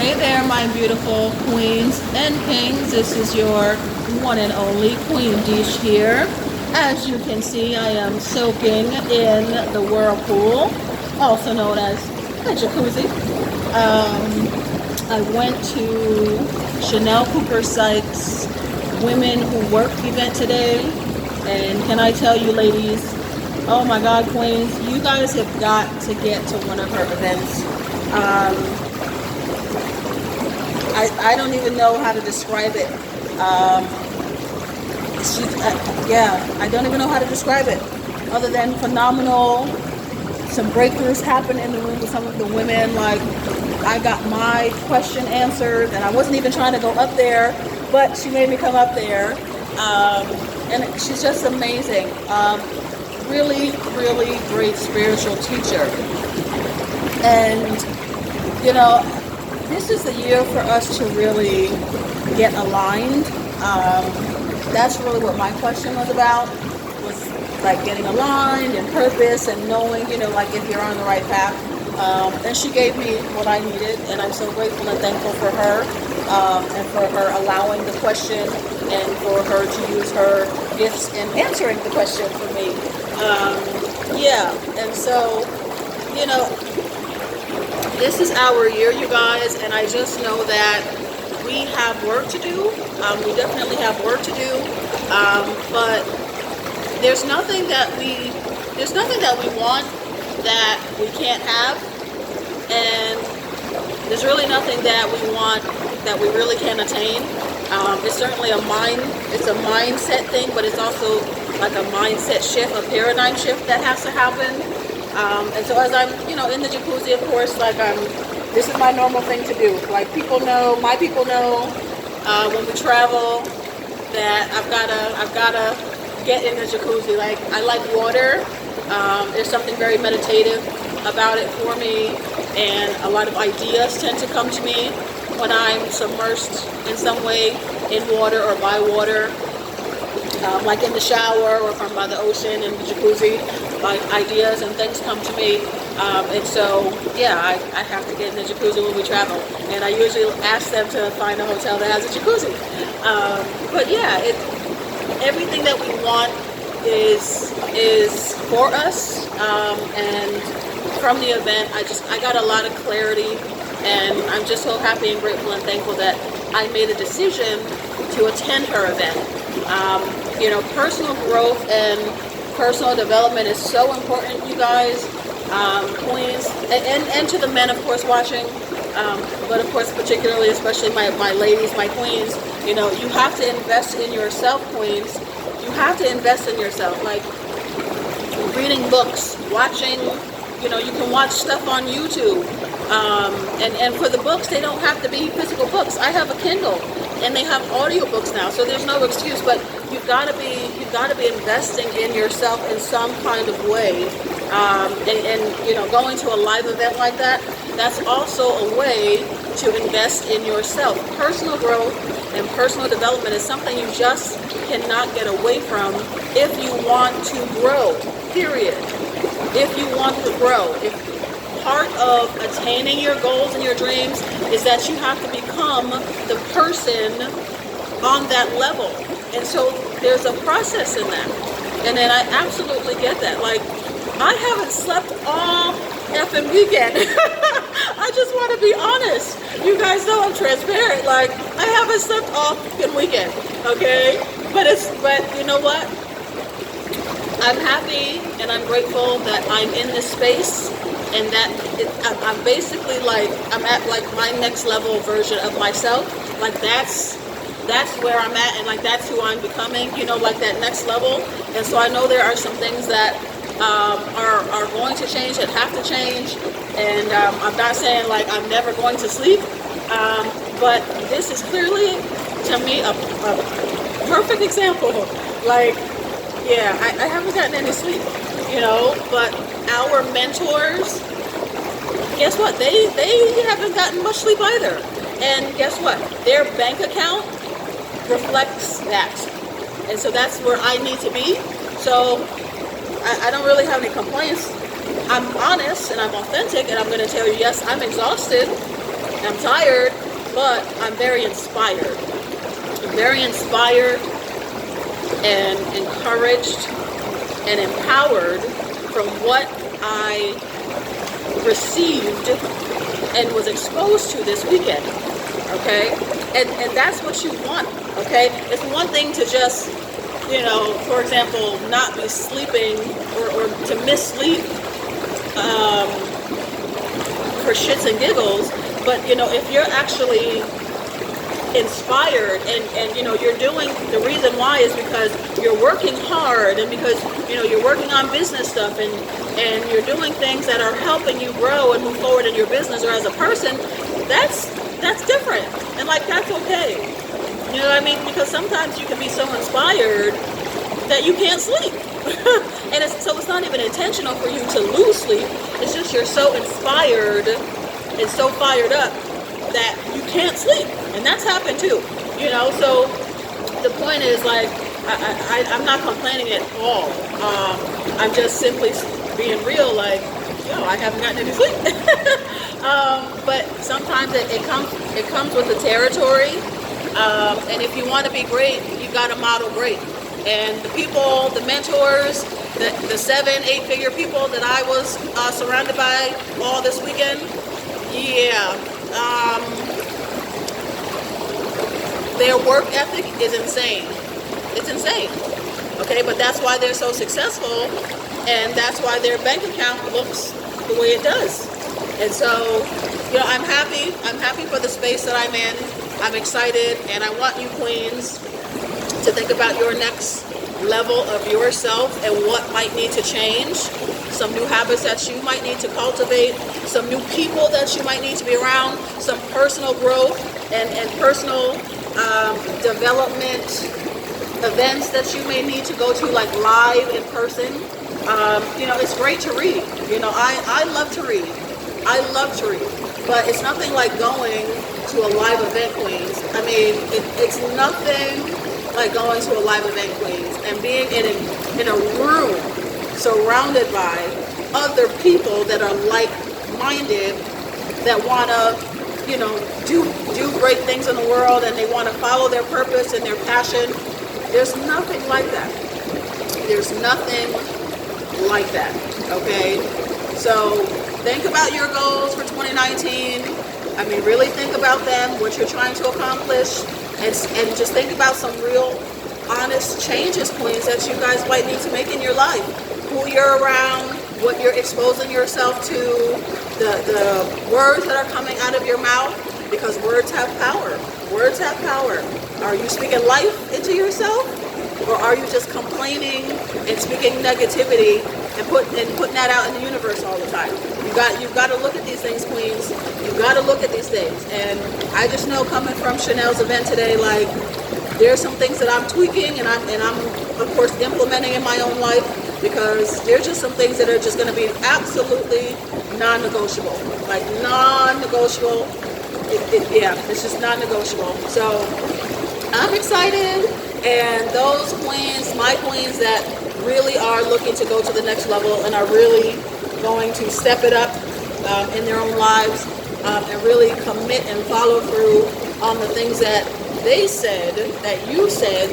Hey there, my beautiful queens and kings. This is your one and only Queen Dish here. As you can see, I am soaking in the whirlpool, also known as the jacuzzi. I went to Shanel Sykes' Women Who Work event today, and can I tell you, ladies, oh my God, queens, you guys have got to get to one of her events. I don't even know how to describe it. I don't even know how to describe it other than phenomenal. Some breakthroughs happened in the room with some of the women. Like, I got my question answered, and I wasn't even trying to go up there, but she made me come up there. And she's just amazing. Really, really great spiritual teacher. And, you know, this is the year for us to really get aligned. That's really what my question was about, was like getting aligned and purpose and knowing, you know, like if you're on the right path. And she gave me what I needed, and I'm so grateful and thankful for her, and for her allowing the question and for her to use her gifts in answering the question for me. And so, you know, this is our year, you guys, and I just know that we have work to do. We definitely have work to do, but there's nothing that we want that we can't have, and there's really nothing that we want that we really can't attain. It's certainly it's a mindset thing, but it's also like a mindset shift, a paradigm shift that has to happen. And so as I'm, you know, in the jacuzzi, of course, like this is my normal thing to do. Like my people know when we travel that I've gotta get in the jacuzzi. Like, I like water. There's something very meditative about it for me, and a lot of ideas tend to come to me when I'm submersed in some way in water or by water. Like in the shower or if I'm by the ocean in the jacuzzi, like ideas and things come to me. And so, yeah, I have to get in the jacuzzi when we travel. And I usually ask them to find a hotel that has a jacuzzi. But yeah, everything that we want is for us. And from the event, I got a lot of clarity, and I'm just so happy and grateful and thankful that I made a decision to attend her event. You know, personal growth and personal development is so important, you guys, queens, and to the men, of course, watching, but of course, particularly, especially my ladies, my queens, you know, you have to invest in yourself, queens. You have to invest in yourself, like reading books, watching, you know, you can watch stuff on YouTube, and for the books, they don't have to be physical books. I have a Kindle, and they have audiobooks now, so there's no excuse. But you've got to be investing in yourself in some kind of way, and you know, going to a live event like that, that's also a way to invest in yourself. Personal growth and personal development is something you just cannot get away from if you want to grow, period. If you want to grow, if part of attaining your goals and your dreams is that you have to become the person on that level. And so there's a process in that. And then I absolutely get that. Like, I haven't slept all effing weekend. I just want to be honest. You guys know I'm transparent. Like, I haven't slept all effing weekend. Okay? But you know what? I'm happy and I'm grateful that I'm in this space, and that I'm basically like, I'm at like my next level version of myself. Like, that's where I'm at, and like that's who I'm becoming, you know, like that next level. And so I know there are some things that are going to change, that have to change. And I'm not saying like I'm never going to sleep, but this is clearly to me a perfect example. Like, yeah, I haven't gotten any sleep, you know, but our mentors, guess what? They haven't gotten much sleep either. And guess what? Their bank account reflects that. And so that's where I need to be. So I don't really have any complaints. I'm honest and I'm authentic, and I'm going to tell you, yes, I'm exhausted. I'm tired, but I'm very inspired. I'm very inspired and encouraged and empowered from what I received and was exposed to this weekend. Okay, and that's what you want. Okay, it's one thing to just, for example, not be sleeping or to miss sleep for shits and giggles, but if you're actually inspired and you're doing, the reason why is because you're working hard, and because you're working on business stuff, and you're doing things that are helping you grow and move forward in your business or as a person. That's different, and that's okay. You know what I mean? Because sometimes you can be so inspired that you can't sleep. And it's not even intentional for you to lose sleep. It's just you're so inspired and so fired up that you can't sleep. And that's happened too. So the point is, I'm not complaining at all. I'm just simply being real, I haven't gotten any sleep. But sometimes it comes with the territory. And if you want to be great, you got to model great. And the people, the mentors, the 7-8 figure people that I was surrounded by all this weekend, their work ethic is insane. It's insane. Okay, but that's why they're so successful, and that's why their bank account looks the way it does. And so, I'm happy. I'm happy for the space that I'm in. I'm excited, and I want you queens to think about your next level of yourself and what might need to change, some new habits that you might need to cultivate, some new people that you might need to be around, some personal growth and personal development events that you may need to go to, live in person. It's great to read. I love to read. I love to read. But it's nothing like going to a live event, queens. I mean, it's nothing like going to a live event, queens, and being in a room surrounded by other people that are like-minded, that want to, do great things in the world, and they want to follow their purpose and their passion. There's nothing like that. There's nothing like that, okay? So think about your goals for 2019. I mean, really think about them, what you're trying to accomplish, and just think about some real honest changes, queens, that you guys might need to make in your life. Who you're around, what you're exposing yourself to, the words that are coming out of your mouth, because words have power. Words have power. Are you speaking life into yourself, or are you just complaining and speaking negativity and putting that out in the universe all the time? You've got to look at these things, queens. You've got to look at these things. And I just know, coming from Shanel's event today, there's some things that I'm tweaking and I'm of course implementing in my own life, because there's just some things that are just going to be absolutely non-negotiable. Non-negotiable. It's just non-negotiable. So I'm excited, and those queens, my queens that really are looking to go to the next level and are really going to step it up in their own lives, and really commit and follow through on the things that they said, that you said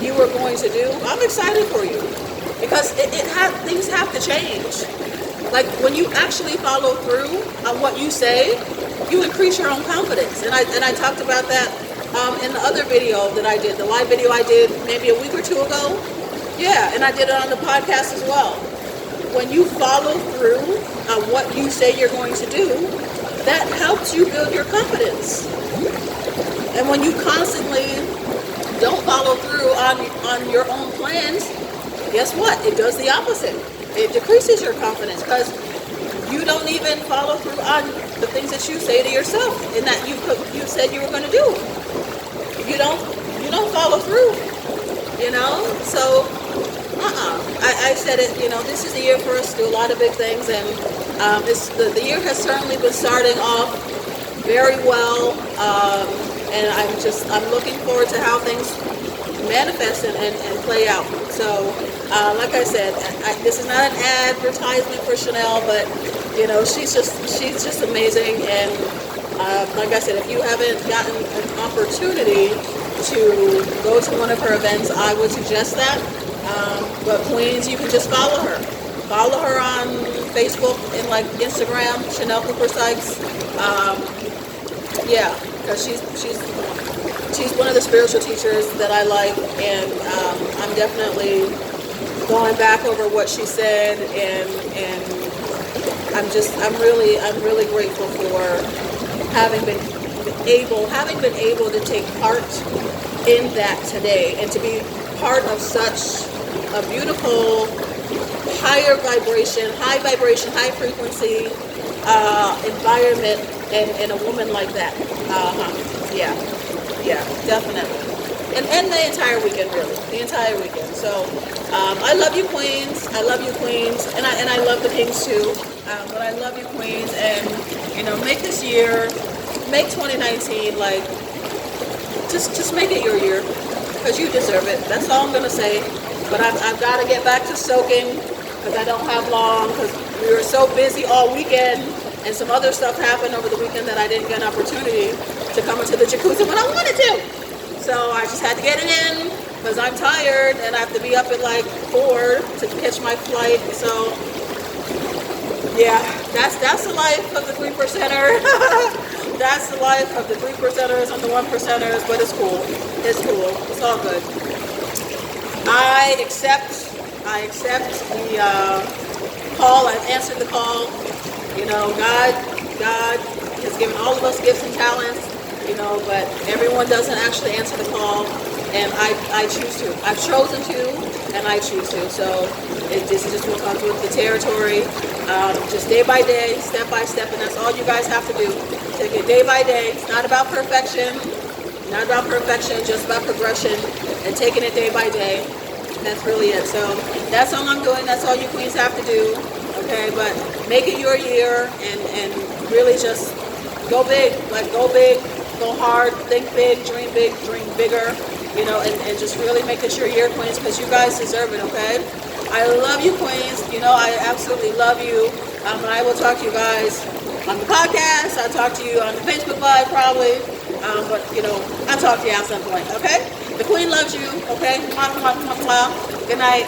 you were going to do. I'm excited for you, because things have to change. When you actually follow through on what you say, you increase your own confidence. And I talked about that in the other video that I did, the live video I did maybe a week or two ago. Yeah, and I did it on the podcast as well. When you follow through on what you say you're going to do, that helps you build your confidence. And when you constantly don't follow through on your own plans, guess what? It does the opposite. It decreases your confidence, because you don't even follow through on the things that you say to yourself and that you said you were going to do. You don't follow through. So I said it. This is the year for us to do a lot of big things, and the year has certainly been starting off very well, and I'm looking forward to how things manifest and play out. So like I said, this is not an advertisement for Shanel, but she's just amazing, and Like I said, if you haven't gotten an opportunity to go to one of her events, I would suggest that. But Queens, you can just follow her. Follow her on Facebook and like Instagram, Shanel Cooper Sykes. Yeah, because she's one of the spiritual teachers that I like, and I'm definitely going back over what she said, and I'm really grateful for having been able to take part in that today, and to be part of such a beautiful high vibration, high frequency environment, and a woman like that. Yeah, definitely. And the entire weekend, really, the entire weekend. So I love you, Queens. I love you, Queens, and I love the Kings too. But I love you, Queens, and make this year, make 2019 like just make it your year, because you deserve it. That's all I'm gonna say. But I've got to get back to soaking, because I don't have long, because we were so busy all weekend, and some other stuff happened over the weekend that I didn't get an opportunity to come into the jacuzzi when I wanted to. So I just had to get it in, because I'm tired and I have to be up at like 4 to catch my flight. So yeah, that's the life of the 3%er. That's the life of the 3%ers and the 1%ers, but it's cool. It's cool. It's all good. I accept the call. I've answered the call. God has given all of us gifts and talents, but everyone doesn't actually answer the call, and I choose to. I've chosen to, and I choose to. So this is just what comes with the territory. Just day by day, step by step, and that's all you guys have to do. Take it day by day. It's not about perfection. Not about perfection, just about progression and taking it day by day. That's really it. So that's all I'm doing. That's all you queens have to do. Okay, but make it your year, and really just go big. Like, go big, go hard, think big, dream bigger, and just really make it your year, queens, because you guys deserve it, okay? I love you, queens. I absolutely love you. And I will talk to you guys on the podcast. I'll talk to you on the Facebook Live probably. But I'll talk to you at some point, okay? The queen loves you, okay? Mwah, mwah, mwah, mwah. Good night.